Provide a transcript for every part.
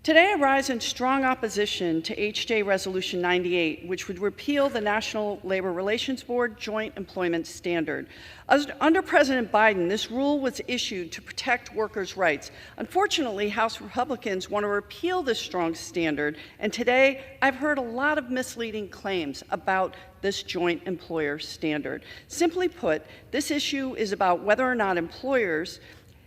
Today I rise in strong opposition to HJ Resolution 98, which would repeal the National Labor Relations Board Joint Employment Standard. Under President Biden, this rule was issued to protect workers' rights. Unfortunately, House Republicans want to repeal this strong standard, and today I've heard a lot of misleading claims about this joint employer standard. Simply put, this issue is about whether or not employers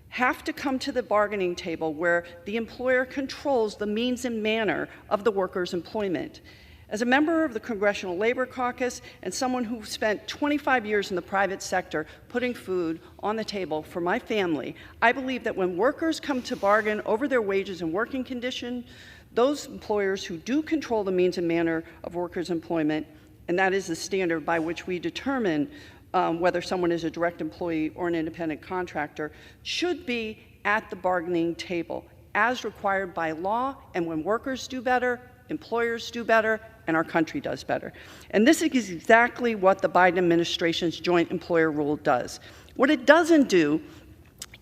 have to come to the bargaining table where the employer controls the means and manner of the worker's employment. As a member of the Congressional Labor Caucus and someone who spent 25 years in the private sector putting food on the table for my family, I believe that when workers come to bargain over their wages and working conditions, those employers who do control the means and manner of workers' employment, and that is the standard by which we determine whether someone is a direct employee or an independent contractor, should be at the bargaining table as required by law. And when workers do better, employers do better, and our country does better. And this is exactly what the Biden administration's joint employer rule does. What it doesn't do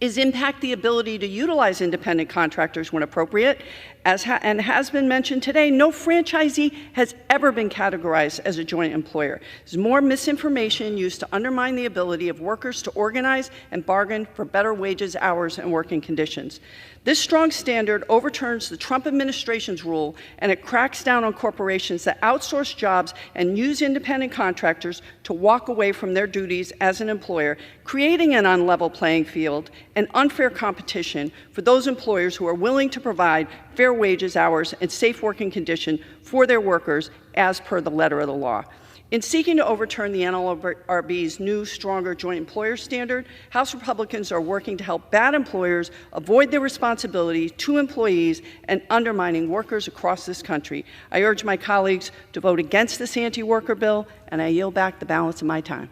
is impact the ability to utilize independent contractors when appropriate. And has been mentioned today, no franchisee has ever been categorized as a joint employer. There's more misinformation used to undermine the ability of workers to organize and bargain for better wages, hours, and working conditions. This strong standard overturns the Trump administration's rule, and it cracks down on corporations that outsource jobs and use independent contractors to walk away from their duties as an employer, creating an unlevel playing field and unfair competition for those employers who are willing to provide fair wages, hours, and safe working conditions for their workers as per the letter of the law. In seeking to overturn the NLRB's new, stronger joint employer standard, House Republicans are working to help bad employers avoid their responsibility to employees and undermining workers across this country. I urge my colleagues to vote against this anti-worker bill, and I yield back the balance of my time.